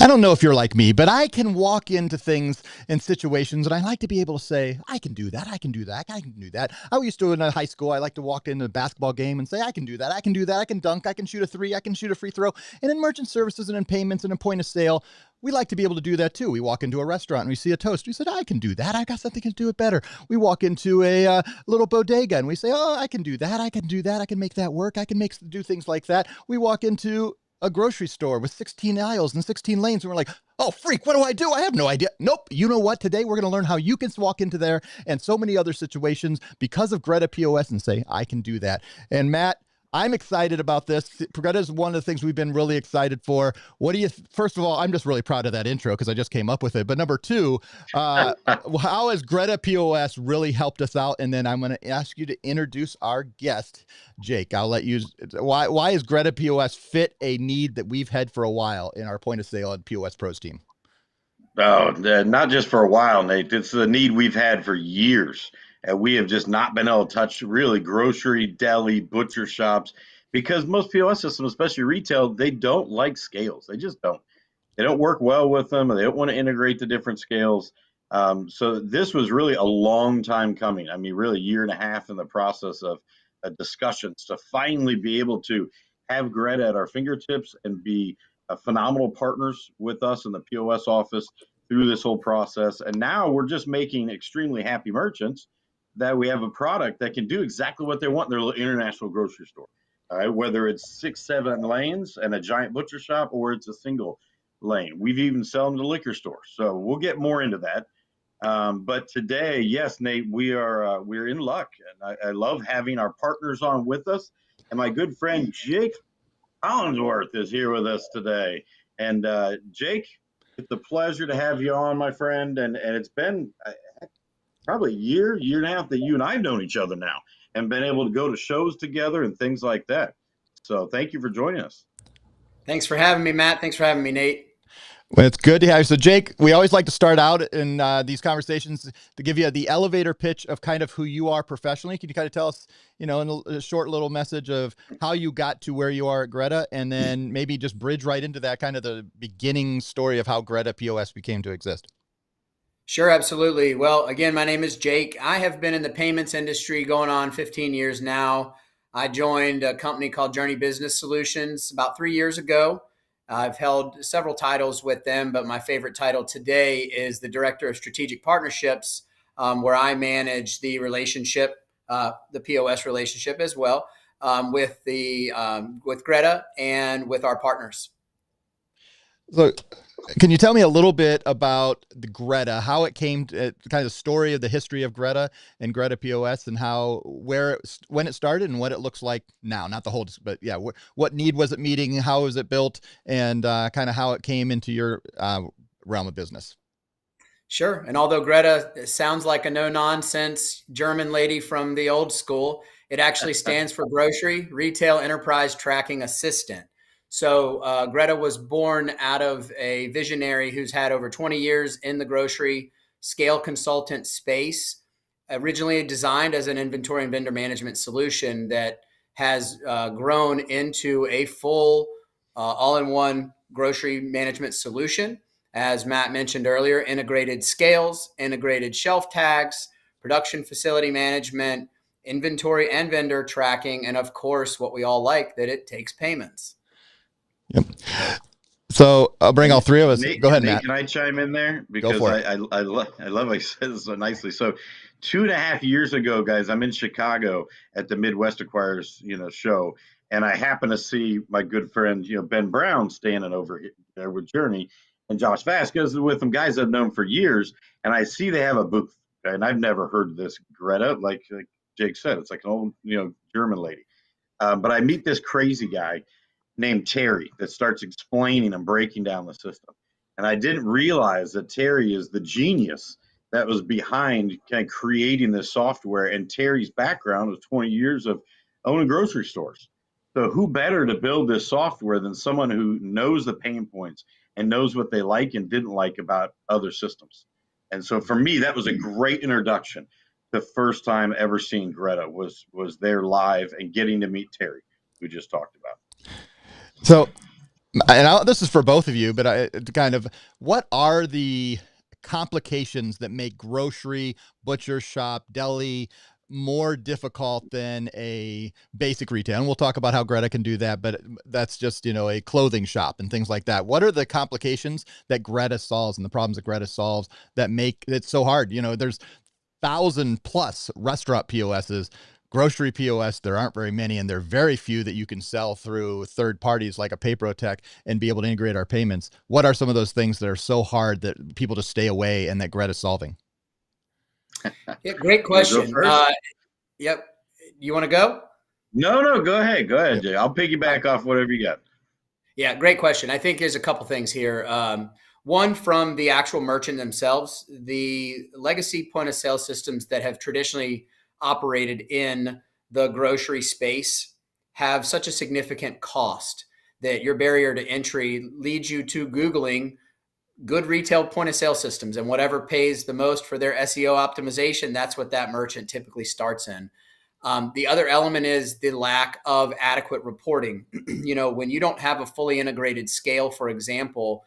I don't know if you're like me, but I can walk into things in situations and I like to be able to say, I can do that. I can do that. I can do that. I used to in high school. I like to walk into a basketball game and say, I can do that. I can do that. I can dunk. I can shoot a three. I can shoot a free throw. And in merchant services and in payments and in point of sale, we like to be able to do that too. We walk into a restaurant and we see a toast. We said, I can do that. I got something to do it better. We walk into a little bodega and we say, oh, I can do that. I can do that. I can make that work. I can do things like that. We walk into a grocery store with 16 aisles and 16 lanes. And we're like, oh, freak, what do I do? I have no idea. Nope. You know what? Today, we're going to learn how you can walk into there and so many other situations because of Greta POS and say, I can do that. And Matt, I'm excited about this. Greta is one of the things we've been really excited for. What do you, first of all, I'm just really proud of that intro because I just came up with it. But number two, how has Greta POS really helped us out? And then I'm going to ask you to introduce our guest, Jake. I'll let you, why is Greta POS fit a need that we've had for a while in our point of sale and POS Pros team? Oh, not just for a while, Nate. It's a need we've had for years. And we have just not been able to touch really grocery, deli, butcher shops because most POS systems, especially retail, they don't like scales. They just don't. They don't work well with them. They don't want to integrate the different scales. So this was really a long time coming. I mean, really a year and a half in the process of discussions to finally be able to have Greta at our fingertips and be phenomenal partners with us in the POS office through this whole process. And now we're just making extremely happy merchants that we have a product that can do exactly what they want in their little international grocery store. All right, whether it's 6, 7 lanes and a giant butcher shop or it's a single lane. We've even sell them to liquor stores. So we'll get more into that. But today, yes, Nate, we're in luck. And I love having our partners on with us. And my good friend Jake Collinsworth is here with us today. And Jake, it's a pleasure to have you on, my friend. And it's been probably a year and a half that you and I have known each other now and been able to go to shows together and things like that. So thank you for joining us. Thanks for having me, Matt. Thanks for having me, Nate. Well, it's good to have you. So, Jake, we always like to start out in these conversations to give you the elevator pitch of kind of who you are professionally. Can you kind of tell us, in a short little message of how you got to where you are at Greta, and then maybe just bridge right into that kind of the beginning story of how Greta POS became to exist? Sure, absolutely. Well, again, my name is Jake. I have been in the payments industry going on 15 years now. I joined a company called Journey Business Solutions about 3 years ago. I've held several titles with them, but my favorite title today is the Director of Strategic Partnerships, where I manage the relationship, the POS relationship as well, with Greta and with our partners. So, can you tell me a little bit about the Greta, how it came to kind of the story of the history of Greta and Greta POS and when it started and what it looks like now, not the whole, but yeah, what need was it meeting? How was it built and kind of how it came into your realm of business? Sure. And although Greta sounds like a no-nonsense German lady from the old school, it actually stands for Grocery Retail Enterprise Tracking Assistant. So Greta was born out of a visionary who's had over 20 years in the grocery scale consultant space, originally designed as an inventory and vendor management solution that has grown into a full all-in-one grocery management solution. As Matt mentioned earlier, integrated scales, integrated shelf tags, production facility management, inventory and vendor tracking, and of course, what we all like, that it takes payments. Yep. So I'll bring all three of us. Nate, Go ahead, Nate, Matt. can I chime in there? Go Because for it. I love how you said this so nicely. So 2.5 years ago, guys, I'm in Chicago at the Midwest Acquirers, show. And I happen to see my good friend, Ben Brown standing over there with Journey and Josh Vasquez with them, guys I've known for years. And I see they have a booth. And I've never heard of this Greta, like Jake said, it's like an old, German lady. But I meet this crazy guy named Terry that starts explaining and breaking down the system. And I didn't realize that Terry is the genius that was behind kind of creating this software. And Terry's background was 20 years of owning grocery stores. So who better to build this software than someone who knows the pain points and knows what they like and didn't like about other systems. And so for me, that was a great introduction. The first time ever seeing Greta was there live and getting to meet Terry, we just talked about. So This is for both of you, but what are the complications that make grocery, butcher shop, deli more difficult than a basic retail? And we'll talk about how Greta can do that, but that's just, a clothing shop and things like that. What are the complications that Greta solves and the problems that Greta solves that make it so hard? There's 1,000+ restaurant POSs. Grocery POS, there aren't very many, and there are very few that you can sell through third parties like a PayProTec and be able to integrate our payments. What are some of those things that are so hard that people just stay away and that Greta's solving? Yeah, great question. Yep. You want to go? No, go ahead. Go ahead, Jay. I'll piggyback off whatever you got. Yeah, great question. I think there's a couple things here. One, from the actual merchant themselves, the legacy point of sale systems that have traditionally operated in the grocery space have such a significant cost that your barrier to entry leads you to Googling good retail point of sale systems, and whatever pays the most for their SEO optimization, that's what that merchant typically starts in. The other element is the lack of adequate reporting. When you don't have a fully integrated scale, for example,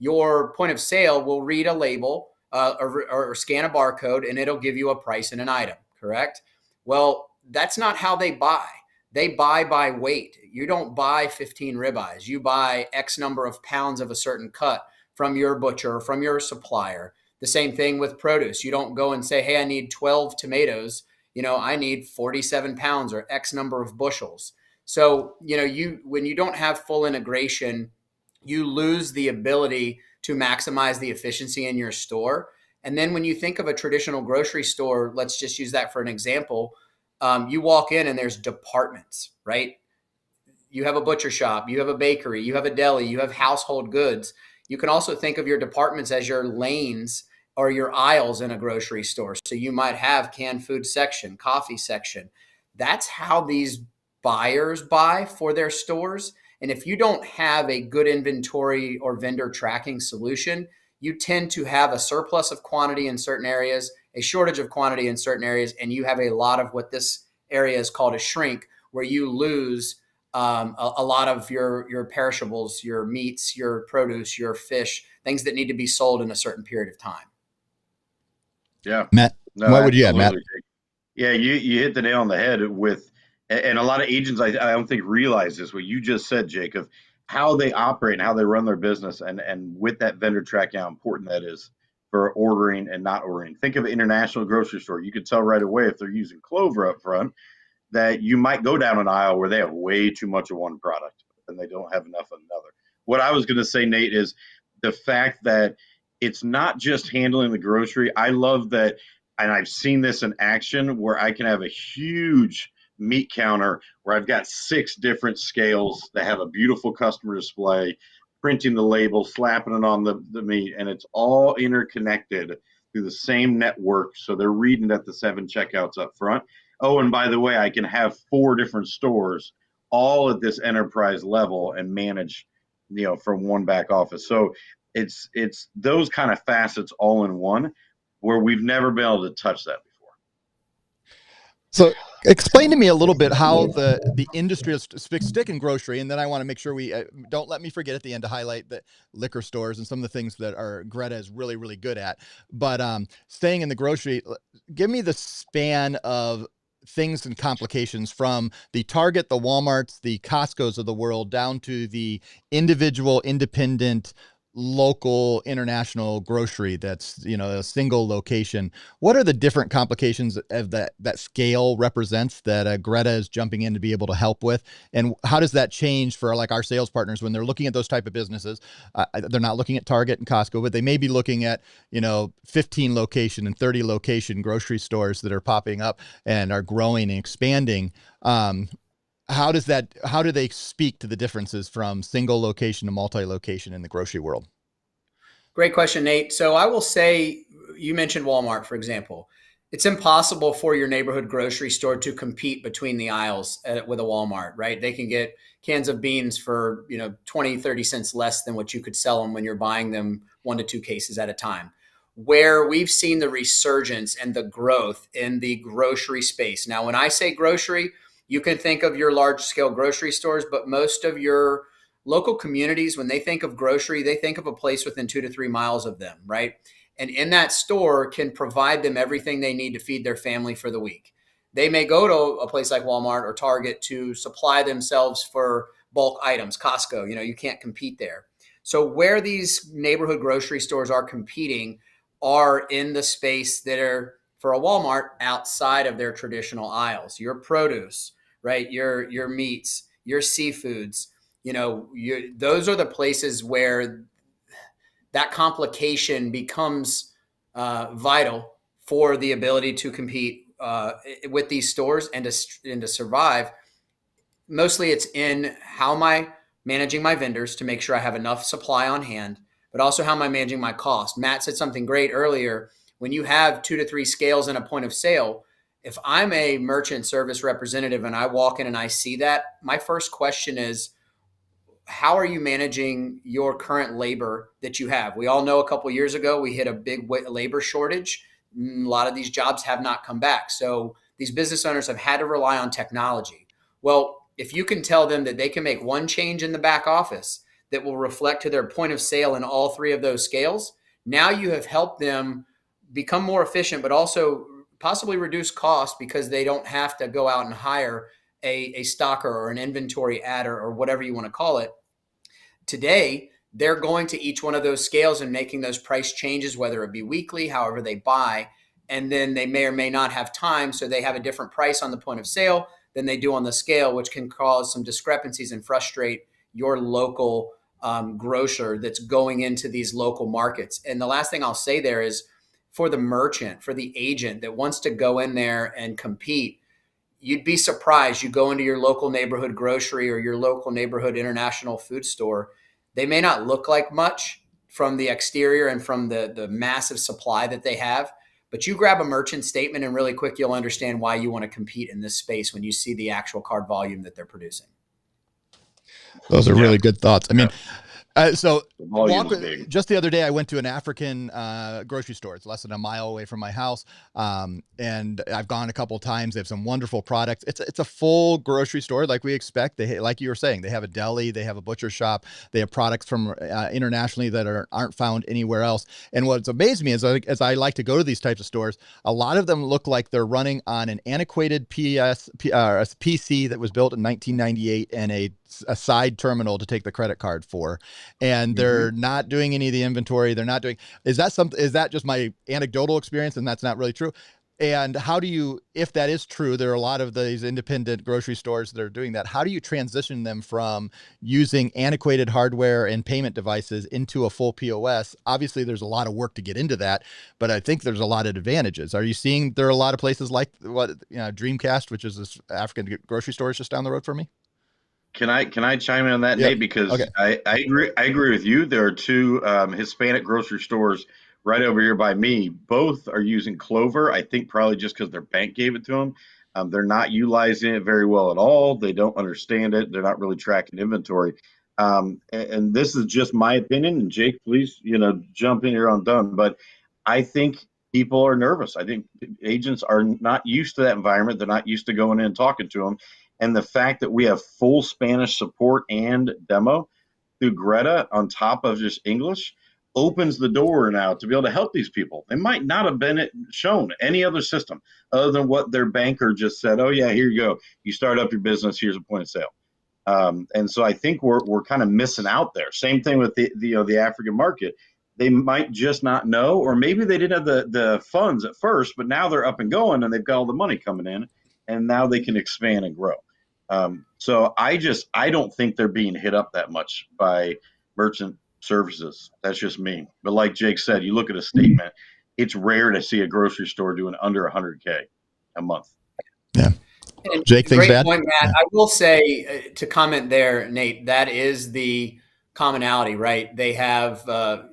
your point of sale will read a label or scan a barcode, and it'll give you a price and an item, correct? Well, that's not how they buy. They buy by weight. You don't buy 15 ribeyes. You buy X number of pounds of a certain cut from your butcher, from your supplier. The same thing with produce. You don't go and say, hey, I need 12 tomatoes. I need 47 pounds or X number of bushels. So, when you don't have full integration, you lose the ability to maximize the efficiency in your store. And then when you think of a traditional grocery store, let's just use that for an example. You walk in and there's departments, right? You have a butcher shop, you have a bakery, you have a deli, you have household goods. You can also think of your departments as your lanes or your aisles in a grocery store. So you might have canned food section, coffee section. That's how these buyers buy for their stores. And if you don't have a good inventory or vendor tracking solution, you tend to have a surplus of quantity in certain areas, a shortage of quantity in certain areas, and you have a lot of what this area is called a shrink, where you lose a lot of your perishables, your meats, your produce, your fish, things that need to be sold in a certain period of time. Yeah. Matt, no, what would you add, Matt? Yeah, you hit the nail on the head with, and a lot of agents I don't think realize this, what you just said, Jacob, how they operate and how they run their business, and with that vendor tracking, how important that is for ordering and not ordering. Think of an international grocery store. You can tell right away if they're using Clover up front that you might go down an aisle where they have way too much of one product and they don't have enough of another. What I was going to say, Nate, is the fact that it's not just handling the grocery. I love that, and I've seen this in action where I can have a huge meat counter where I've got 6 different scales that have a beautiful customer display, printing the label, slapping it on the meat, and it's all interconnected through the same network. So they're reading at the 7 checkouts up front. Oh, and by the way, I can have 4 different stores all at this enterprise level and manage, from one back office. So it's those kind of facets all in one where we've never been able to touch that before. So explain to me a little bit how the industry is stick in grocery, and then I want to make sure we don't let me forget at the end to highlight the liquor stores and some of the things that are Greta is really, really good at. But staying in the grocery, give me the span of things and complications from the Target, the Walmarts, the Costco's of the world down to the individual, independent, local, international grocery that's a single location. What are the different complications of that scale represents that Greta is jumping in to be able to help with, and how does that change for like our sales partners when they're looking at those type of businesses? They're not looking at Target and Costco, but they may be looking at 15 location and 30 location grocery stores that are popping up and are growing and expanding. How do they speak to the differences from single location to multi-location in the grocery world? Great question, Nate. So I will say, you mentioned Walmart, for example. It's impossible for your neighborhood grocery store to compete between the aisles with a Walmart, right? They can get cans of beans for 20, 30 cents less than what you could sell them when you're buying them 1 to 2 cases at a time. Where we've seen the resurgence and the growth in the grocery space. Now, when I say grocery, you can think of your large scale grocery stores, but most of your local communities, when they think of grocery, they think of a place within 2 to 3 miles of them, right? And in that store can provide them everything they need to feed their family for the week. They may go to a place like Walmart or Target to supply themselves for bulk items, Costco, you can't compete there. So where these neighborhood grocery stores are competing are in the space that are, for a Walmart, outside of their traditional aisles. Your produce, right? Your meats, your seafoods, those are the places where that complication becomes vital for the ability to compete with these stores and to survive. Mostly it's in how am I managing my vendors to make sure I have enough supply on hand, but also how am I managing my cost. Matt said something great earlier. When you have 2 to 3 scales in a point of sale, if I'm a merchant service representative and I walk in and I see that, my first question is, how are you managing your current labor that you have? We all know a couple of years ago, we hit a big labor shortage. A lot of these jobs have not come back. So these business owners have had to rely on technology. Well, if you can tell them that they can make one change in the back office that will reflect to their point of sale in all 3 of those scales, now you have helped them become more efficient, but also possibly reduce costs because they don't have to go out and hire a stocker or an inventory adder or whatever you want to call it. Today, they're going to each one of those scales and making those price changes, whether it be weekly, however they buy, and then they may or may not have time, so they have a different price on the point of sale than they do on the scale, which can cause some discrepancies and frustrate your local grocer that's going into these local markets. And the last thing I'll say there is, for the merchant, for the agent that wants to go in there and compete, you'd be surprised. You go into your local neighborhood grocery or your local neighborhood international food store, they may not look like much from the exterior and from the massive supply that they have, but you grab a merchant statement and really quick, you'll understand why you want to compete in this space when you see the actual card volume that they're producing. Those are really good thoughts. I mean, so big. Just the other day, I went to an African grocery store. It's less than a mile away from my house, and I've gone a couple of times. They have some wonderful products. It's a full grocery store like we expect. Like you were saying, they have a deli, they have a butcher shop, they have products from internationally that aren't found anywhere else. And what's amazed me is, as I like to go to these types of stores, a lot of them look like they're running on an antiquated PC that was built in 1998 and a side terminal to take the credit card for. And they're not doing any of the inventory. They're not doing, is that just my anecdotal experience and that's not really true? And how do you, if that is true, there are a lot of these independent grocery stores that are doing that. How do you transition them from using antiquated hardware and payment devices into a full POS? Obviously, there's a lot of work to get into that, but I think there's a lot of advantages. Are you seeing there are a lot of places like Dreamcast, which is this African grocery store just down the road from me? Can I chime in on that, Nate? Because I agree with you. There are 2 Hispanic grocery stores right over here by me. Both are using Clover. I think probably just because their bank gave it to them. They're not utilizing it very well at all. They don't understand it. They're not really tracking inventory. And this is just my opinion. And Jake, please, jump in here on done. But I think people are nervous. I think agents are not used to that environment. They're not used to going in and talking to them. And the fact that we have full Spanish support and demo through Greta on top of just English opens the door now to be able to help these people. They might not have been shown any other system other than what their banker just said. Oh, yeah, here you go. You start up your business. Here's a point of sale. And so I think we're kind of missing out there. Same thing with the African market. They might just not know, or maybe they didn't have the funds at first, but now they're up and going and they've got all the money coming in, and now they can expand and grow. So I don't think they're being hit up that much by merchant services. That's just me. But like Jake said, you look at a statement, it's rare to see a grocery store doing under 100K a month. Yeah. And Jake, things bad? Great point, Matt. Yeah. I will say to comment there, Nate, that is the commonality, right? They have a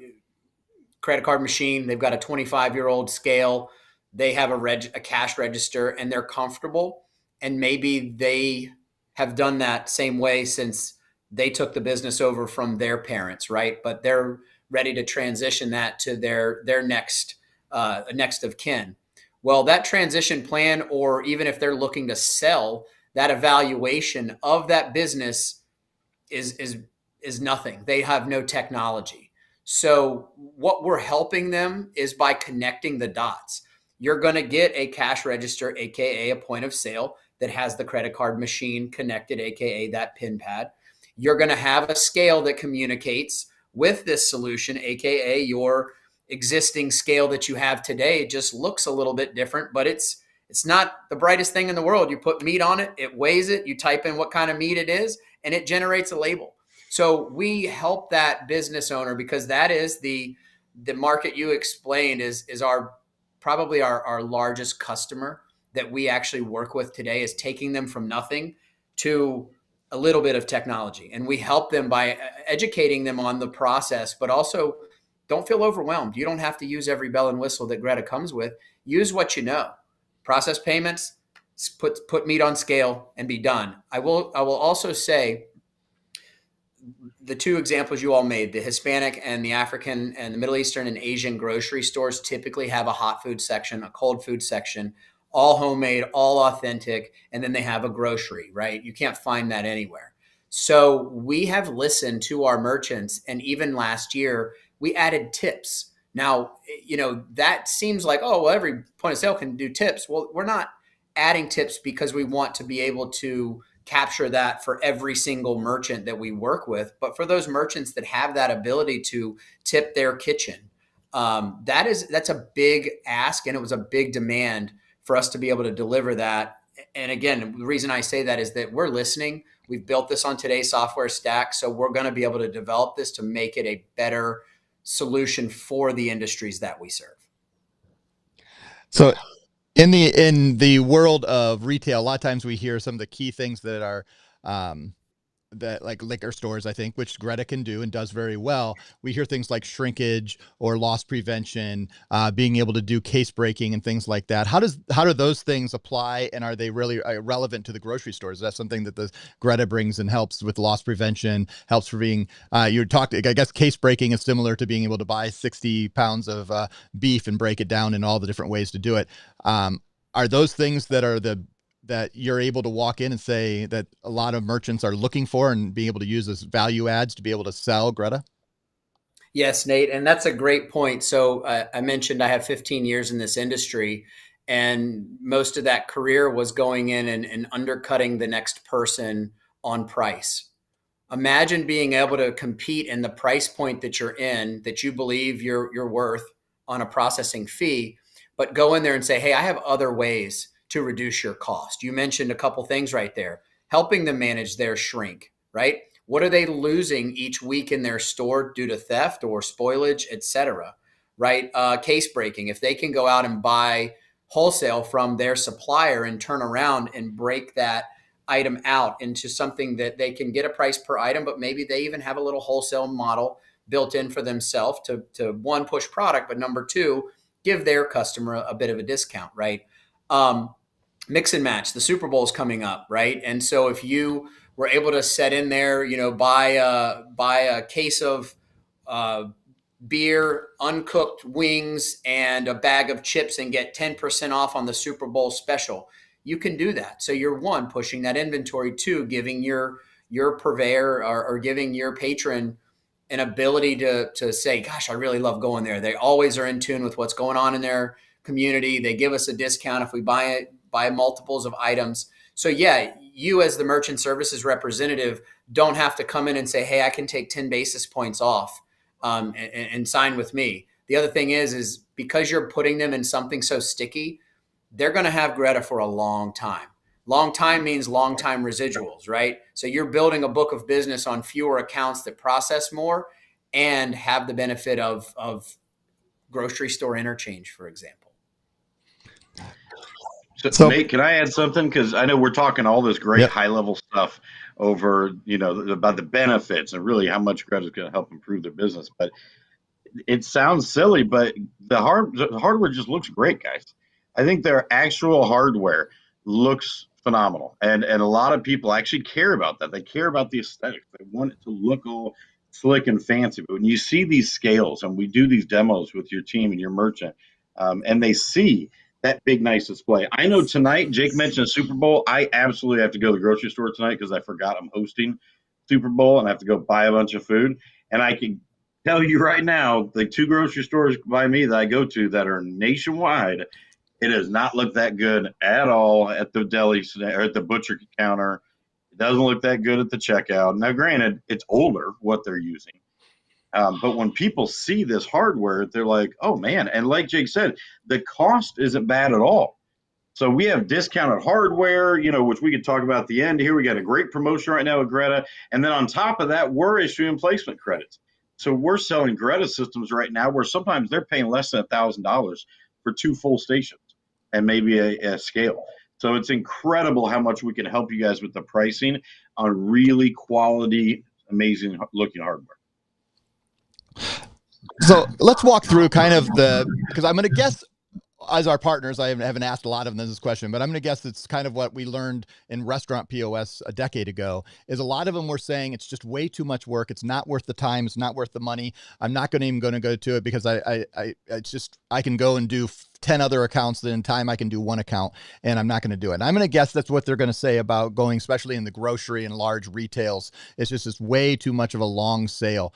credit card machine. They've got a 25-year-old scale. They have a cash register, and they're comfortable. And maybe they have done that same way since they took the business over from their parents, right? But they're ready to transition that to their next of kin. Well, that transition plan, or even if they're looking to sell, that evaluation of that business is is nothing. They have no technology. So what we're helping them is by connecting the dots. You're going to get a cash register, aka a point of sale, that has the credit card machine connected, aka that pin pad. You're going to have a scale that communicates with this solution, aka your existing scale that you have today. It just looks a little bit different, but it's not the brightest thing in the world. You put meat on it, it weighs it, you type in what kind of meat it is, and it generates a label. So we help that business owner, because that is the market you explained is our probably our largest customer that we actually work with today, is taking them from nothing to a little bit of technology. And we help them by educating them on the process, but also don't feel overwhelmed. You don't have to use every bell and whistle that Greta comes with. Use what you know. Process payments, put meat on scale, and be done. I will also say, the two examples you all made, the Hispanic and the African and the Middle Eastern and Asian grocery stores typically have a hot food section, a cold food section, all homemade, all authentic, and then they have a grocery, right? You can't find that anywhere. So we have listened to our merchants, and even last year, we added tips. Now, that seems like, oh, well, every point of sale can do tips. Well, we're not adding tips because we want to be able to capture that for every single merchant that we work with, but for those merchants that have that ability to tip their kitchen, that's a big ask, and it was a big demand for us to be able to deliver that. And again, the reason I say that is that we're listening. We've built this on today's software stack, so we're going to be able to develop this to make it a better solution for the industries that we serve. So in the world of retail, a lot of times we hear some of the key things that are that, like liquor stores, I think, which Greta can do and does very well. We hear things like shrinkage or loss prevention, being able to do case breaking and things like that. How do those things apply, and are they really relevant to the grocery stores? Is that something that the Greta brings and helps with loss prevention, helps for being, you talked, I guess case breaking is similar to being able to buy 60 pounds of beef and break it down in all the different ways to do it. Are those things that you're able to walk in and say that a lot of merchants are looking for and being able to use as value adds to be able to sell, Greta? Yes, Nate. And that's a great point. So I mentioned I have 15 years in this industry, and most of that career was going in and undercutting the next person on price. Imagine being able to compete in the price point that you're in, that you believe you're worth on a processing fee, but go in there and say, hey, I have other ways to reduce your cost. You mentioned a couple things right there, helping them manage their shrink, right? What are they losing each week in their store due to theft or spoilage, et cetera, right? Case breaking, if they can go out and buy wholesale from their supplier and turn around and break that item out into something that they can get a price per item, but maybe they even have a little wholesale model built in for themselves to one, push product, but number two, give their customer a bit of a discount, right? Mix and match. The Super Bowl is coming up, right? And so if you were able to set in there, buy a case of beer, uncooked wings, and a bag of chips and get 10% off on the Super Bowl special, you can do that. So you're one, pushing that inventory, two, giving your purveyor or giving your patron an ability to say, gosh, I really love going there. They always are in tune with what's going on in their community. They give us a discount if we buy multiples of items. So yeah, you as the merchant services representative don't have to come in and say, hey, I can take 10 basis points off and sign with me. The other thing is because you're putting them in something so sticky, they're going to have Greta for a long time. Long time means long time residuals, right? So you're building a book of business on fewer accounts that process more and have the benefit of grocery store interchange, for example. So Nate, can I add something? Because I know we're talking all this great high level stuff over, about the benefits and really how much Greta is going to help improve their business. But it sounds silly, but the hardware just looks great, guys. I think their actual hardware looks phenomenal. And a lot of people actually care about that. They care about the aesthetics. They want it to look all slick and fancy. But when you see these scales, and we do these demos with your team and your merchant, and they see that big, nice display. I know tonight, Jake mentioned a Super Bowl. I absolutely have to go to the grocery store tonight because I forgot I'm hosting Super Bowl and I have to go buy a bunch of food. And I can tell you right now, the 2 grocery stores by me that I go to that are nationwide, it does not look that good at all at the deli or at the butcher counter. It doesn't look that good at the checkout. Now, granted, it's older what they're using. But when people see this hardware, they're like, oh, man. And like Jake said, the cost isn't bad at all. So we have discounted hardware, which we could talk about at the end here. We got a great promotion right now with Greta. And then on top of that, we're issuing placement credits. So we're selling Greta systems right now where sometimes they're paying less than $1,000 for 2 full stations and maybe a scale. So it's incredible how much we can help you guys with the pricing on really quality, amazing looking hardware. So let's walk through kind of because I'm going to guess as our partners, I haven't asked a lot of them this question, but I'm going to guess it's kind of what we learned in restaurant POS a decade ago, is a lot of them were saying it's just way too much work. It's not worth the time. It's not worth the money. I'm not going to go to it because I can go and do 10 other accounts in time. I can do 1 account and I'm not going to do it. And I'm going to guess that's what they're going to say about going, especially in the grocery and large retails. It's just way too much of a long sale.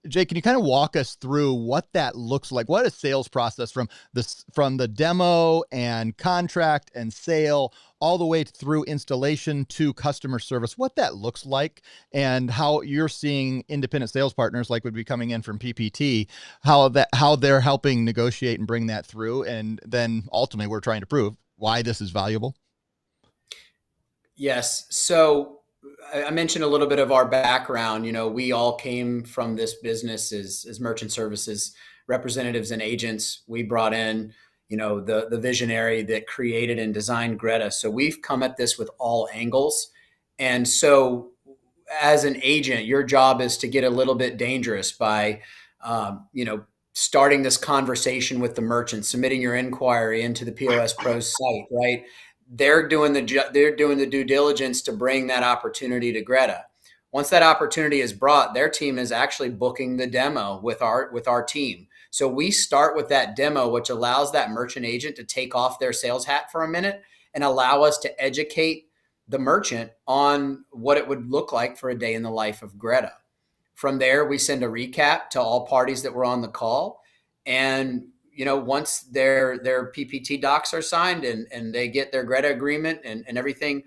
Jake, can you kind of walk us through what that looks like? What a sales process from the demo and contract and sale all the way through installation to customer service, what that looks like, and how you're seeing independent sales partners like would be coming in from PPT, how they're helping negotiate and bring that through. And then ultimately we're trying to prove why this is valuable. Yes. So I mentioned a little bit of our background. We all came from this business as merchant services representatives and agents. We brought in, the visionary that created and designed Greta. So we've come at this with all angles. And so as an agent, your job is to get a little bit dangerous by, starting this conversation with the merchant, submitting your inquiry into the POS Pros site, right? They're doing the due diligence to bring that opportunity to Greta. Once that opportunity is brought, their team is actually booking the demo with our team. So we start with that demo, which allows that merchant agent to take off their sales hat for a minute and allow us to educate the merchant on what it would look like for a day in the life of Greta. From there, we send a recap to all parties that were on the call. And once their PPT docs are signed and they get their Greta agreement and everything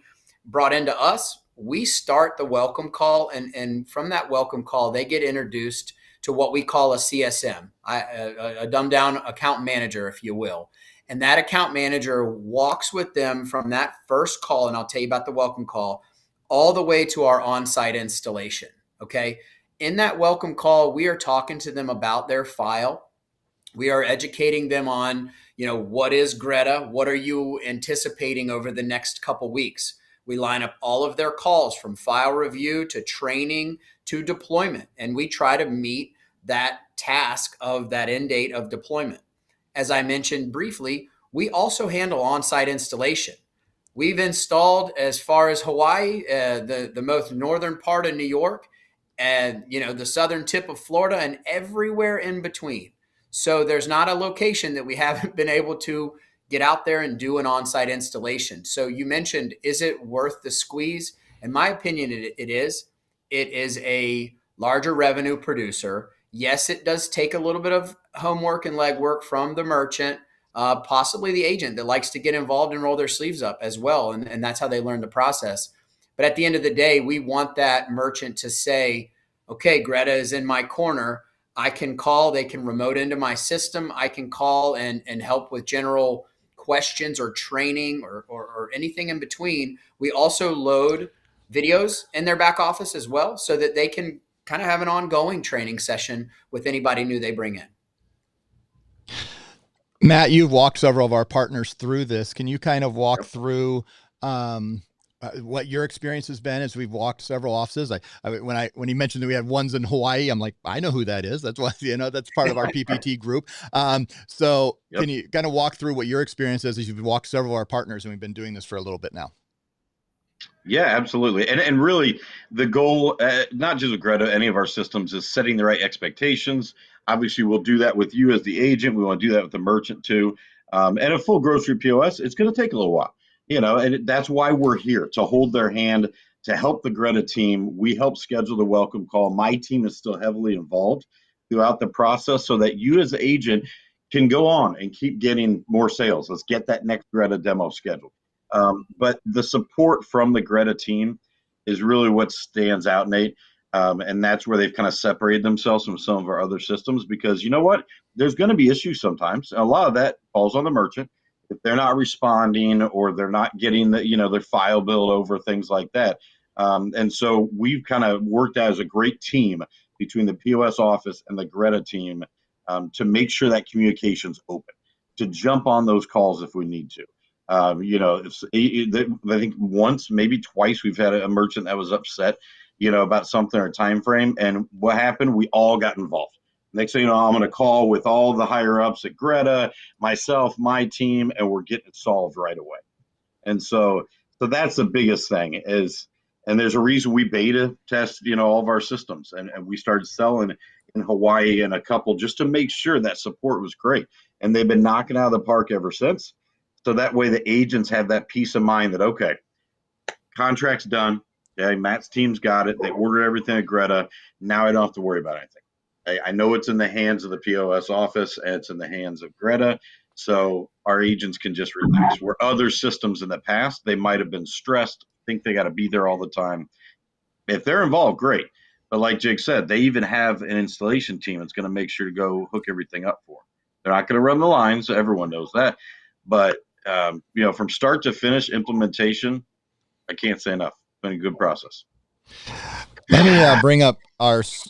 brought into us, we start the welcome call. And from that welcome call, they get introduced to what we call a CSM, a dumbed down account manager, if you will. And that account manager walks with them from that first call, and I'll tell you about the welcome call, all the way to our on-site installation, okay? In that welcome call, we are talking to them about their file. We are educating them on, what is Greta? What are you anticipating over the next couple weeks? We line up all of their calls from file review to training to deployment, and we try to meet that task of that end date of deployment. As I mentioned briefly, we also handle on-site installation. We've installed as far as Hawaii, the most northern part of New York, and the southern tip of Florida, and everywhere in between. So there's not a location that we haven't been able to get out there and do an on-site installation. So you mentioned, is it worth the squeeze? In my opinion, it is. It is a larger revenue producer. Yes, it does take a little bit of homework and legwork from the merchant, possibly the agent that likes to get involved and roll their sleeves up as well. And that's how they learn the process. But at the end of the day, we want that merchant to say, okay, Greta is in my corner. I can call, they can remote into my system. I can call and help with general questions or training or anything in between. We also load videos in their back office as well, so that they can kind of have an ongoing training session with anybody new they bring in. Matt, you've walked several of our partners through this. Can you kind of walk through what your experience has been as we've walked several offices? When he mentioned that we had ones in Hawaii, I'm like, I know who that is. That's why, that's part of our PPT group. So Can you kind of walk through what your experience is as you've walked several of our partners, and we've been doing this for a little bit now? Yeah, absolutely. And really the goal, not just with Greta, any of our systems, is setting the right expectations. Obviously, we'll do that with you as the agent. We want to do that with the merchant too. And a full grocery POS, it's going to take a little while, and that's why we're here, to hold their hand, to help the Greta team. We help schedule the welcome call. My team is still heavily involved throughout the process so that you as an agent can go on and keep getting more sales. Let's get that next Greta demo scheduled. But the support from the Greta team is really what stands out, Nate. And that's where they've kind of separated themselves from some of our other systems, because you know what? There's going to be issues sometimes. A lot of that falls on the merchant. If they're not responding or they're not getting their file bill over, things like that. And so we've kind of worked as a great team between the POS office and the Greta team to make sure that communication's open, to jump on those calls if we need to. I think once, maybe twice, we've had a merchant that was upset, about something or time frame. And what happened? We all got involved. Next thing you know, I'm going to call with all the higher ups at Greta, myself, my team, and we're getting it solved right away. And so that's the biggest thing is, and there's a reason we beta test, all of our systems, and we started selling in Hawaii and a couple just to make sure that support was great. And they've been knocking out of the park ever since. So that way the agents have that peace of mind that, okay, contract's done. Okay, Matt's team's got it. They ordered everything at Greta. Now I don't have to worry about anything. I know it's in the hands of the POS office and it's in the hands of Greta. So our agents can just relax. Where other systems in the past, they might have been stressed, think they got to be there all the time. If they're involved, great. But like Jake said, they even have an installation team that's going to make sure to go hook everything up for them. They're not going to run the lines. Everyone knows that. But, from start to finish implementation, I can't say enough. It's been a good process. Let me bring up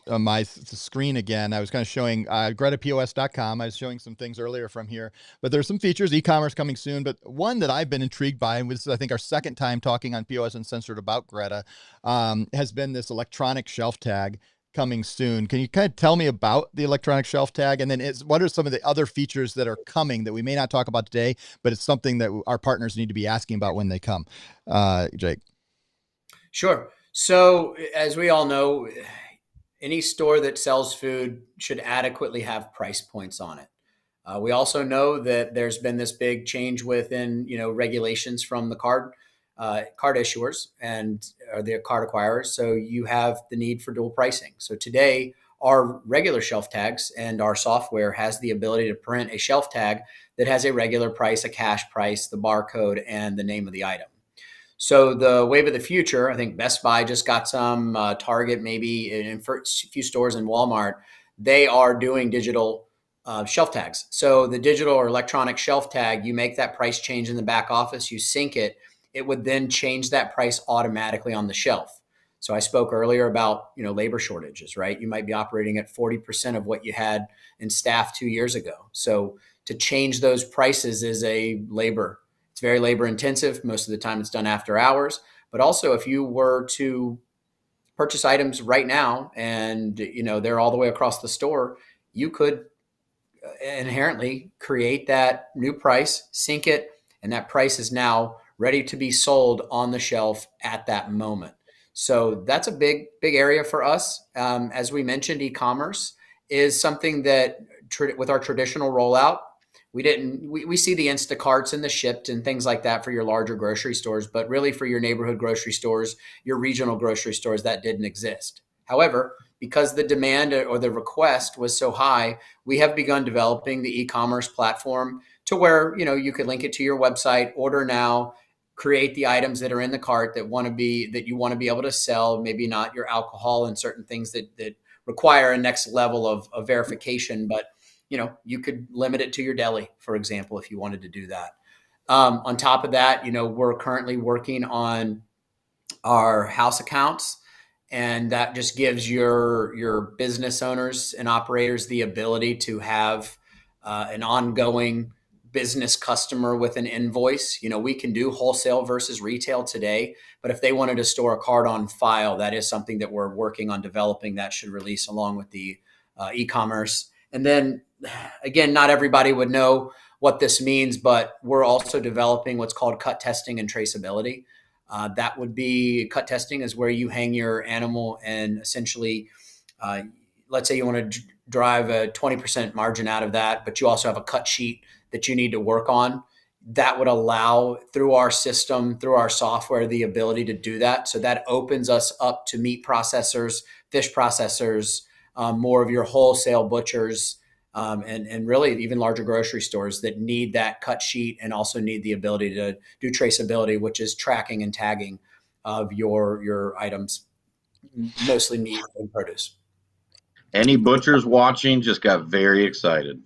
my screen again. I was kind of showing GretaPOS.com. I was showing some things earlier from here, but there's some features, e-commerce coming soon. But one that I've been intrigued by, and this is, I think, our second time talking on POS Uncensored about Greta, has been this electronic shelf tag coming soon. Can you kind of tell me about the electronic shelf tag? And then what are some of the other features that are coming that we may not talk about today, but it's something that our partners need to be asking about when they come? Jake. Sure. So as we all know, any store that sells food should adequately have price points on it. We also know that there's been this big change within, regulations from the card issuers and the card acquirers. So you have the need for dual pricing. So today, our regular shelf tags and our software has the ability to print a shelf tag that has a regular price, a cash price, the barcode, and the name of the item. So the wave of the future, I think Best Buy just got some, Target maybe, in a few stores in Walmart, they are doing digital shelf tags. So the digital or electronic shelf tag, you make that price change in the back office, you sync it, it would then change that price automatically on the shelf. So I spoke earlier about, labor shortages, right? You might be operating at 40% of what you had in staff 2 years ago. So to change those prices is it's very labor intensive. Most of the time it's done after hours. But also if you were to purchase items right now and, they're all the way across the store, you could inherently create that new price, sync it, and that price is now ready to be sold on the shelf at that moment. So that's a big area for us. As we mentioned, e-commerce is something that with our traditional rollout, we see the Instacarts and the Shipt and things like that for your larger grocery stores, but really for your neighborhood grocery stores, your regional grocery stores, that didn't exist. However, because the demand or the request was so high, we have begun developing the e-commerce platform to where, you could link it to your website, order now, create the items that are in the cart that you want to be able to sell, maybe not your alcohol and certain things that require a next level of verification, but you could limit it to your deli, for example, if you wanted to do that. On top of that, we're currently working on our house accounts, and that just gives your business owners and operators the ability to have an ongoing business customer with an invoice. We can do wholesale versus retail today, but if they wanted to store a card on file, that is something that we're working on developing that should release along with the e-commerce. And then again, not everybody would know what this means, but we're also developing what's called cut testing and traceability. That would be cut testing is where you hang your animal and essentially, let's say you want to drive a 20% margin out of that, but you also have a cut sheet that you need to work on. that would allow through our system, through our software, the ability to do that. So that opens us up to meat processors, fish processors, more of your wholesale butchers, and really even larger grocery stores that need that cut sheet and also need the ability to do traceability, which is tracking and tagging of your items, mostly meat and produce. Any butchers watching just got very excited.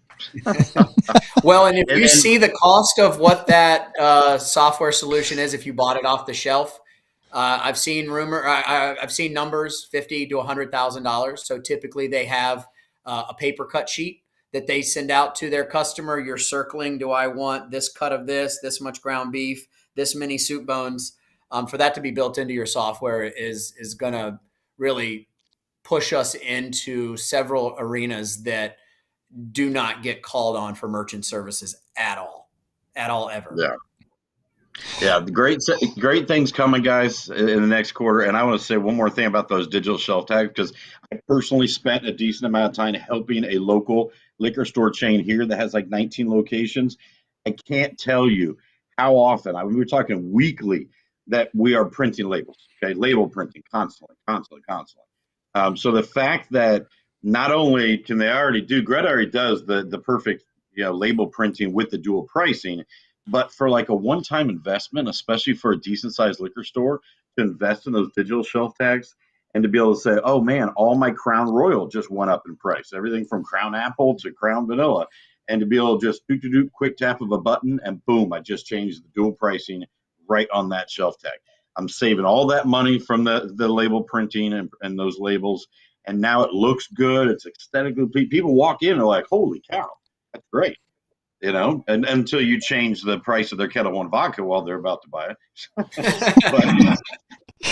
Well, and if you And see the cost of what that software solution is, if you bought it off the shelf, I've seen I've seen numbers $50,000 to $100,000. So typically they have a paper cut sheet that they send out to their customer. You're circling, do I want this cut of this much ground beef, this many soup bones? For that to be built into your software is going to really push us into several arenas that do not get called on for merchant services at all ever. yeah, yeah, great things coming, guys, in the next quarter. And I want to say one more thing about those digital shelf tags, because I personally spent a decent amount of time helping a local liquor store chain here that has like 19 locations. I can't tell you how often, we were talking weekly, that we are printing labels, okay, label printing constantly, constantly, constantly. So the fact that not only can they already do, Greta already does the perfect, label printing with the dual pricing, but for like a one-time investment, especially for a decent-sized liquor store, to invest in those digital shelf tags and to be able to say, oh man, all my Crown Royal just went up in price, everything from Crown Apple to Crown Vanilla, and to be able to just do quick tap of a button and boom, I just changed the dual pricing right on that shelf tag. I'm saving all that money from the label printing and those labels, and now it looks good. It's aesthetically, people walk in and are like, holy cow, that's great. And until you change the price of their Kettle One vodka while they're about to buy it. But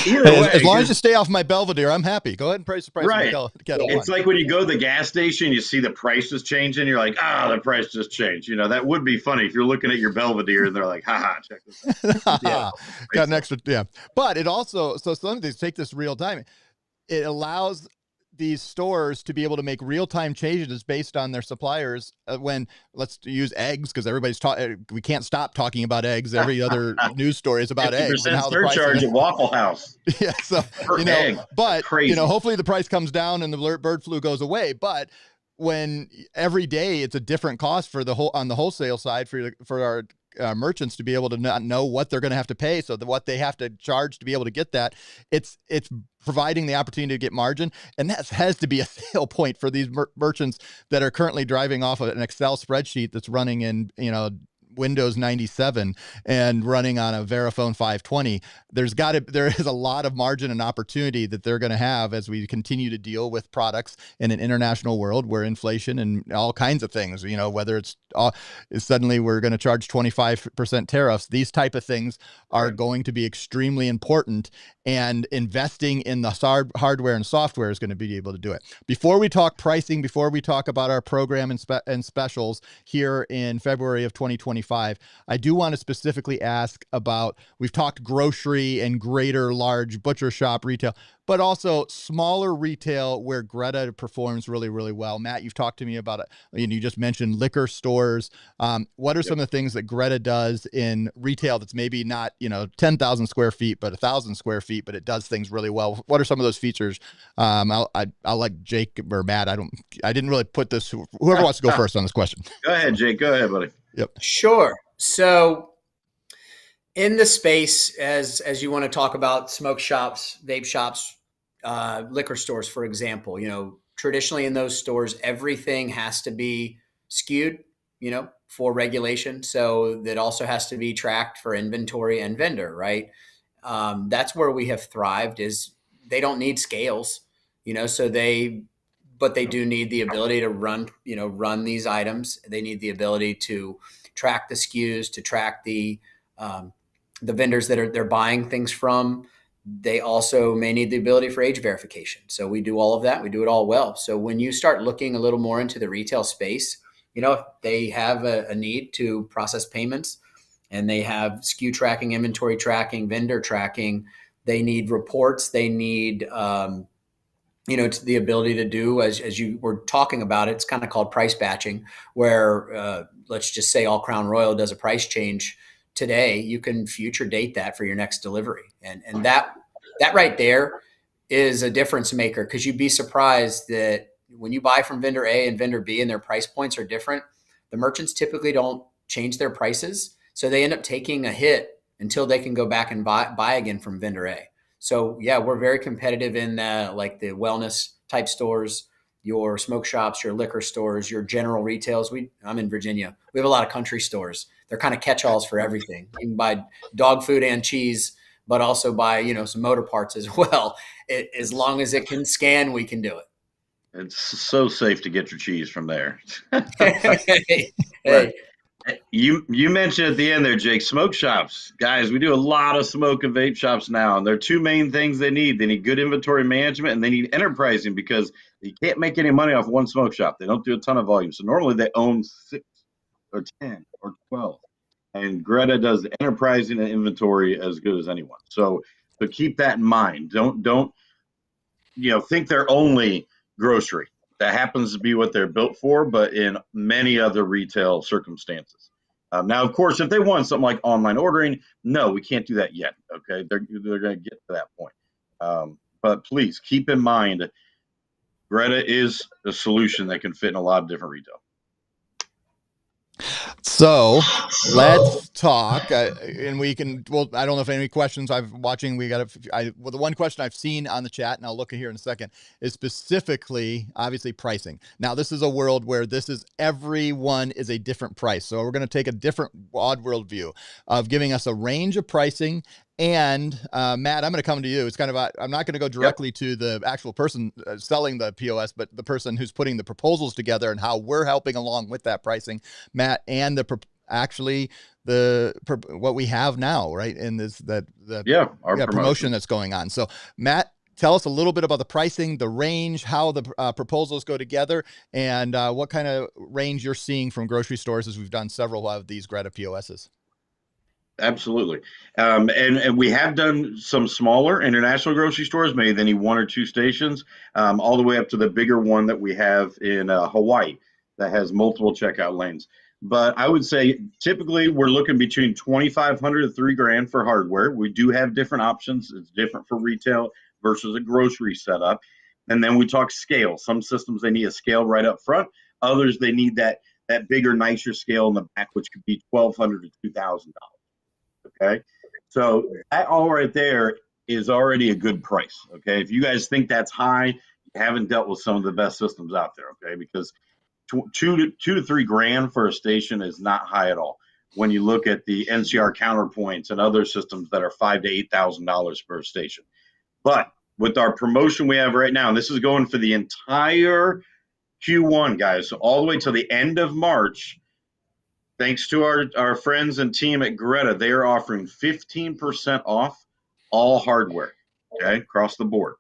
either Hey, way, as long as you stay off my Belvedere, I'm happy. Go ahead and price the price right. of the Kettle It's One. like when you go to the gas station, you see the prices changing. You're like, the price just changed. That would be funny if you're looking at your Belvedere and they're like, haha, check this out. Yeah, Got an extra, yeah. But it also, so some of these take this real time. It allows these stores to be able to make real-time changes based on their suppliers. When let's use eggs, because everybody's talking, we can't stop talking about eggs. Every other news story is about eggs and 50% how the price surcharge at Waffle House. yeah, so Egg. but Crazy. hopefully the price comes down and the bird flu goes away. But when every day it's a different cost for on the wholesale side for our merchants to be able to not know what they're going to have to pay, so what they have to charge to be able to get that, it's providing the opportunity to get margin, and that has to be a sale point for these merchants that are currently driving off of an Excel spreadsheet that's running in Windows 97 and running on a Verifone 520. There is a lot of margin and opportunity that they're going to have as we continue to deal with products in an international world where inflation and all kinds of things, whether it's suddenly we're going to charge 25% tariffs, these type of things are going to be extremely important, and investing in the hardware and software is going to be able to do it. Before we talk pricing, before we talk about our program and specials here in February of 2025, I do want to specifically ask about, we've talked grocery and greater large butcher shop retail, but also smaller retail where Greta performs really, really well. Matt, you've talked to me about it. You just mentioned liquor stores. What are some of the things that Greta does in retail that's maybe not, 10,000 square feet, but 1,000 square feet, but it does things really well? What are some of those features? I'll let Jake or Matt. I didn't really put this. Whoever wants to go first on this question. Go ahead, Jake. Go ahead, buddy. Yep. Sure. So in the space, as you want to talk about smoke shops, vape shops, liquor stores, for example, traditionally in those stores, everything has to be skewed, for regulation. So that also has to be tracked for inventory and vendor, right? That's where we have thrived, is they don't need scales, but they do need the ability to run these items. They need the ability to track the SKUs, to track the vendors that they're buying things from. They also may need the ability for age verification. So we do all of that. We do it all well. So when you start looking a little more into the retail space, if they have a need to process payments and they have SKU tracking, inventory tracking, vendor tracking, they need reports, they need to the ability to do, as you were talking about, it's kind of called price batching, where let's just say all Crown Royal does a price change today, you can future date that for your next delivery. And that right there is a difference maker, because you'd be surprised that when you buy from vendor A and vendor B and their price points are different, the merchants typically don't change their prices. So they end up taking a hit until they can go back and buy again from vendor A. So yeah, we're very competitive in like the wellness type stores, your smoke shops, your liquor stores, your general retails. I'm in Virginia. We have a lot of country stores. They're kind of catch-alls for everything. You can buy dog food and cheese, but also buy, some motor parts as well. As long as it can scan, we can do it. It's so safe to get your cheese from there. Hey. You mentioned at the end there, Jake, smoke shops. Guys, we do a lot of smoke and vape shops now, and there are two main things they need. They need good inventory management, and they need enterprising, because you can't make any money off one smoke shop. They don't do a ton of volume. So normally they own 6 or 10 or 12. And Greta does the enterprising and inventory as good as anyone. So keep that in mind. Don't think they're only grocery. That happens to be what they're built for, but in many other retail circumstances. Now, of course, if they want something like online ordering, no, we can't do that yet. Okay, they're going to get to that point. But please keep in mind, Greta is a solution that can fit in a lot of different retail. So let's talk, and we can. Well, I don't know if any questions I'm watching. We got the one question I've seen on the chat, and I'll look at here in a second, is specifically, obviously, pricing. Now, this is a world where everyone is a different price. So we're going to take a different broad world view of giving us a range of pricing. And Matt, I'm going to come to you. It's kind of I'm not going to go directly to the actual person selling the POS, but the person who's putting the proposals together and how we're helping along with that pricing, Matt, and what we have now, right? And our promotion that's going on. So Matt, tell us a little bit about the pricing, the range, how the proposals go together, and what kind of range you're seeing from grocery stores, as we've done several of these Greta POSs. Absolutely. And we have done some smaller international grocery stores, maybe they need 1 or 2 stations, all the way up to the bigger one that we have in Hawaii that has multiple checkout lanes. But I would say typically we're looking between $2,500 to $3,000 for hardware. We do have different options. It's different for retail versus a grocery setup. And then we talk scale. Some systems, they need a scale right up front. Others, they need that bigger, nicer scale in the back, which could be $1,200 to $2,000. Okay, so that all right there is already a good price. Okay, if you guys think that's high, you haven't dealt with some of the best systems out there. Okay, because $2,000 to $3,000 for a station is not high at all. When you look at the NCR counterpoints and other systems that are $5,000 to $8,000 per station, but with our promotion we have right now, and this is going for the entire Q1, guys, so all the way to the end of March. Thanks to our friends and team at Greta, they are offering 15% off all hardware, okay, across the board.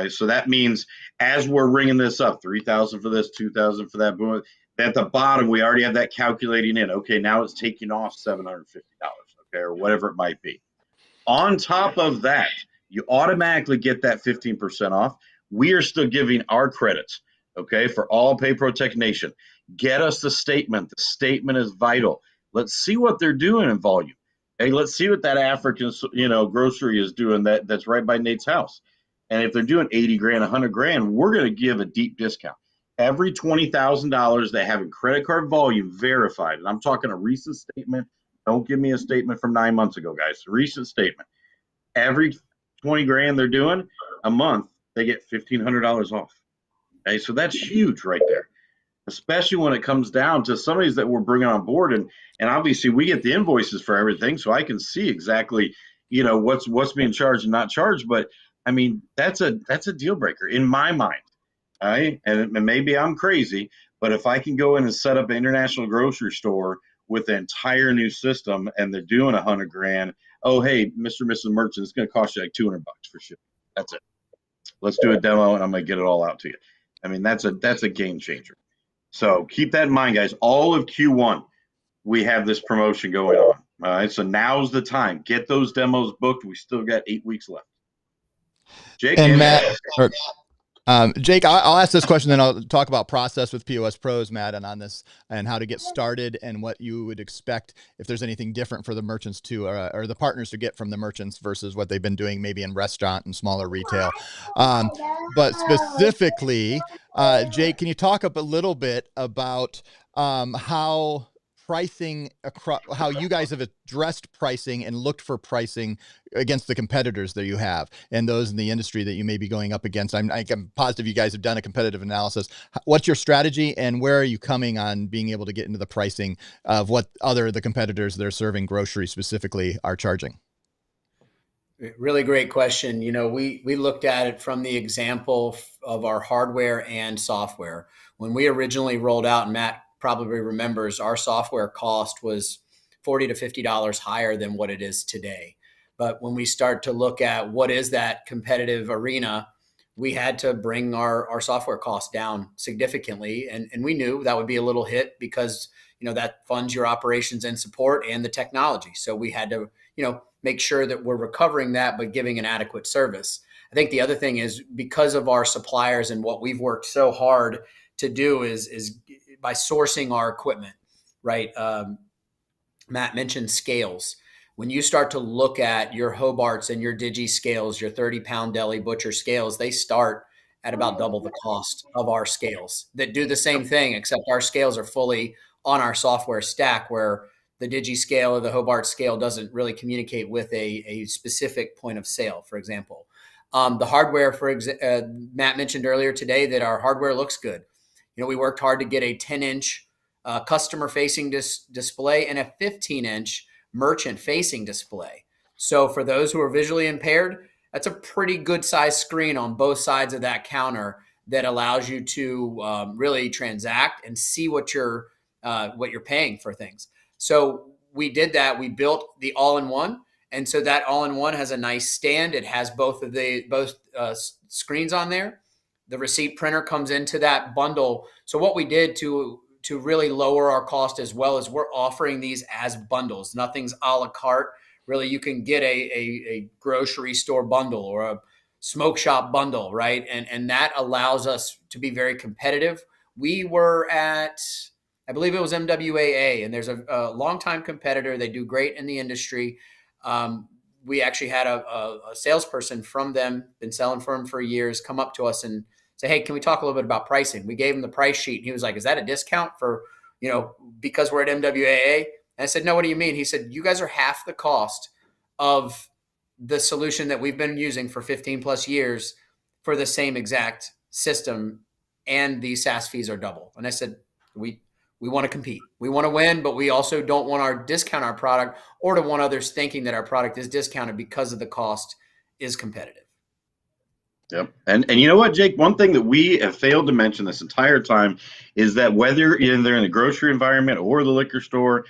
So that means as we're ringing this up, $3,000 for this, $2,000 for that, boom, at the bottom, we already have that calculating in. Okay, now it's taking off $750, okay, or whatever it might be. On top of that, you automatically get that 15% off. We are still giving our credits, okay, for all PayProTec Nation. Get us the statement. The statement is vital. Let's see what they're doing in volume. Hey, let's see what that African, grocery is doing that's right by Nate's house. And if they're doing $80,000, $100,000, we're going to give a deep discount. Every $20,000 they have in credit card volume verified, and I'm talking a recent statement. Don't give me a statement from 9 months ago, guys. A recent statement. Every $20,000 they're doing a month, they get $1,500 off. Okay, so that's huge right there. Especially when it comes down to some of these that we're bringing on board, and obviously we get the invoices for everything, so I can see exactly what's being charged and not charged. But I mean, that's a deal breaker in my mind. All right, and maybe I'm crazy, but if I can go in and set up an international grocery store with an entire new system and they're doing $100,000, oh hey, Mr. and Mrs. Merchant, it's going to cost you like $200 for shipping. That's it. Let's do a demo, and I'm going to get it all out to you. I mean, that's a game changer. So keep that in mind, guys. All of Q1, we have this promotion going on. All right, so now's the time. Get those demos booked. We still got 8 weeks left. Jake and Matt, Jake, I'll ask this question, then I'll talk about process with POS Pros, Matt, and on this and how to get started and what you would expect if there's anything different for the merchants to, or the partners to get from the merchants versus what they've been doing maybe in restaurant and smaller retail. But specifically, Jake, can you talk up a little bit about how pricing across, how you guys have addressed pricing and looked for pricing against the competitors that you have and those in the industry that you may be going up against? I'm positive you guys have done a competitive analysis. What's your strategy and where are you coming on being able to get into the pricing of what the competitors that are serving grocery specifically are charging? Really great question. You know, we looked at it from the example of our hardware and software. When we originally rolled out, and Matt probably remembers, our software cost was $40 to $50 higher than what it is today. But when we start to look at what is that competitive arena, we had to bring our software costs down significantly. And we knew that would be a little hit because, you know, that funds your operations and support and the technology. So we had to, you know, make sure that we're recovering that, but giving an adequate service. I think the other thing is because of our suppliers and what we've worked so hard to do is by sourcing our equipment, right? Matt mentioned scales. When you start to look at your Hobarts and your Digi scales, your 30-pound deli butcher scales, they start at about double the cost of our scales that do the same thing, except our scales are fully on our software stack, where the Digi scale or the Hobart scale doesn't really communicate with a specific point of sale, for example. The hardware, Matt mentioned earlier today that our hardware looks good. You know, we worked hard to get a 10-inch customer-facing display and a 15-inch merchant-facing display. So for those who are visually impaired, that's a pretty good size screen on both sides of that counter that allows you to really transact and see what you're paying for things. So we did that. We built the all-in-one. And so that all-in-one has a nice stand. It has both screens on there. The receipt printer comes into that bundle. So what we did to really lower our cost as well is we're offering these as bundles. Nothing's a la carte. Really, you can get a grocery store bundle or a smoke shop bundle, right? And that allows us to be very competitive. We were at, I believe it was MWAA, and there's a longtime competitor. They do great in the industry. We actually had a salesperson from them, been selling for them for years, come up to us and say, hey, can we talk a little bit about pricing? We gave him the price sheet. And he was like, is that a discount for, you know, because we're at MWAA? And I said, no, what do you mean? He said, you guys are half the cost of the solution that we've been using for 15 plus years for the same exact system. And the SaaS fees are double. And I said, we want to compete. We want to win, but we also don't want to discount our product or to want others thinking that our product is discounted because of the cost is competitive. Yep. And you know what, Jake, one thing that we have failed to mention this entire time is that whether they're in the grocery environment or the liquor store,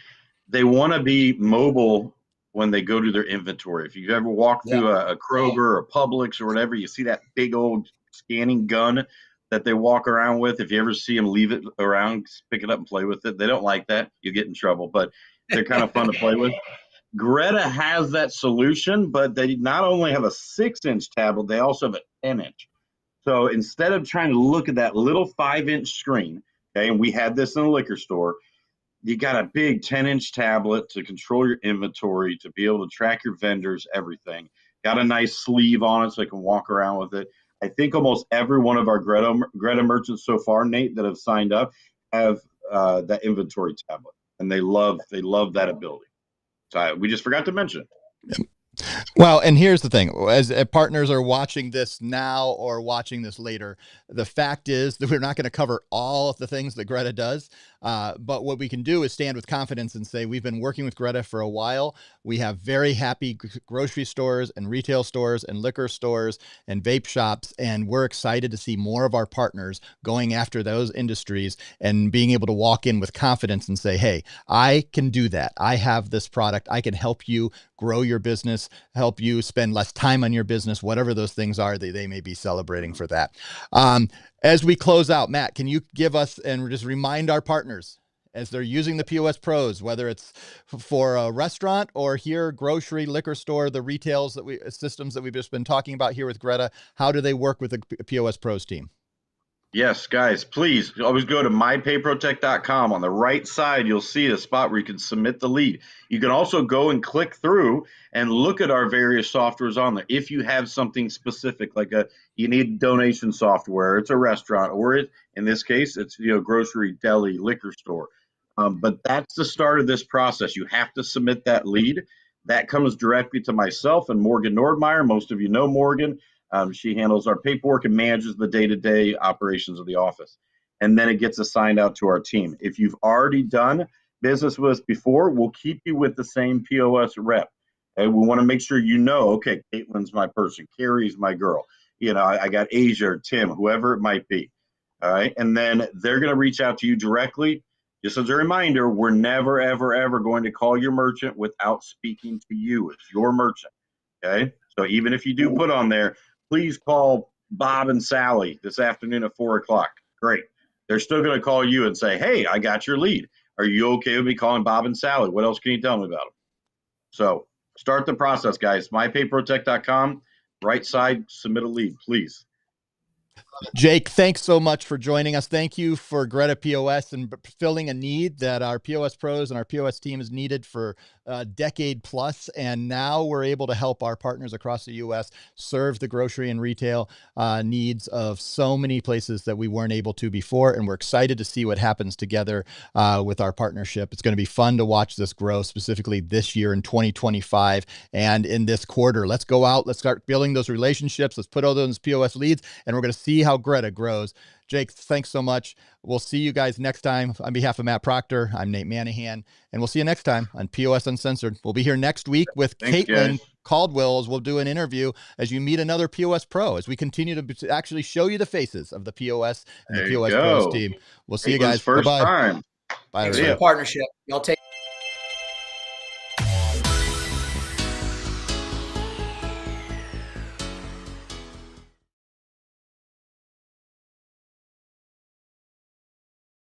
they want to be mobile when they go to their inventory. If you've ever walked through a Kroger or a Publix or whatever, you see that big old scanning gun that they walk around with. If you ever see them leave it around, pick it up and play with it. They don't like that. You get in trouble, but they're kind of fun to play with. Greta has that solution, but they not only have a 6-inch tablet, they also have a 10-inch. So instead of trying to look at that little 5-inch screen, okay, and we had this in a liquor store, you got a big 10-inch tablet to control your inventory, to be able to track your vendors, everything. Got a nice sleeve on it so you can walk around with it. I think almost every one of our Greta merchants so far, Nate, that have signed up have that inventory tablet, and they love that ability. So we just forgot to mention it. Well, and here's the thing, as partners are watching this now or watching this later, the fact is that we're not going to cover all of the things that Greta does. But what we can do is stand with confidence and say, we've been working with Greta for a while. We have very happy grocery stores and retail stores and liquor stores and vape shops. And we're excited to see more of our partners going after those industries and being able to walk in with confidence and say, hey, I can do that. I have this product. I can help you grow your business, help you spend less time on your business, whatever those things are that they may be celebrating for that. As we close out, Matt, can you give us and just remind our partners as they're using the POS Pros, whether it's for a restaurant or here, grocery, liquor store, the retails systems that we've just been talking about here with Greta, how do they work with the POS Pros team? Yes, guys, please always go to mypayprotec.com. On the right side, you'll see a spot where you can submit the lead. You can also go and click through and look at our various softwares on there. If you have something specific, like you need donation software, it's a restaurant, or in this case, it's grocery, deli, liquor store. But that's the start of this process. You have to submit that lead. That comes directly to myself and Morgan Nordmeyer. Most of you know Morgan. She handles our paperwork and manages the day-to-day operations of the office. And then it gets assigned out to our team. If you've already done business with us before, we'll keep you with the same POS rep. Okay? We want to make sure okay, Caitlin's my person, Carrie's my girl. I got Asia or Tim, whoever it might be. All right. And then they're going to reach out to you directly. Just as a reminder, we're never, ever, ever going to call your merchant without speaking to you. It's your merchant. Okay. So even if you do put on there, please call Bob and Sally this afternoon at 4:00. Great. They're still going to call you and say, hey, I got your lead. Are you okay with me calling Bob and Sally? What else can you tell me about them? So start the process, guys. mypayprotec.com, right side, submit a lead, please. Jake, thanks so much for joining us. Thank you for Greta POS and filling a need that our POS Pros and our POS team has needed for a decade plus. And now we're able to help our partners across the U.S. serve the grocery and retail needs of so many places that we weren't able to before. And we're excited to see what happens together with our partnership. It's going to be fun to watch this grow, specifically this year in 2025 and in this quarter. Let's go out. Let's start building those relationships. Let's put all those POS leads, and we're going to see how Greta grows. Jake, thanks so much. We'll see you guys next time. On behalf of Matt Proctor, I'm Nate Manahan, and we'll see you next time on POS Uncensored. We'll be here next week with Caitlin Caldwell, as we'll do an interview as you meet another POS Pro, as we continue to actually show you the faces of the POS and the POS Pros team. We'll see you guys. First Bye-bye. time. Bye, Thanks for the partnership. Y'all take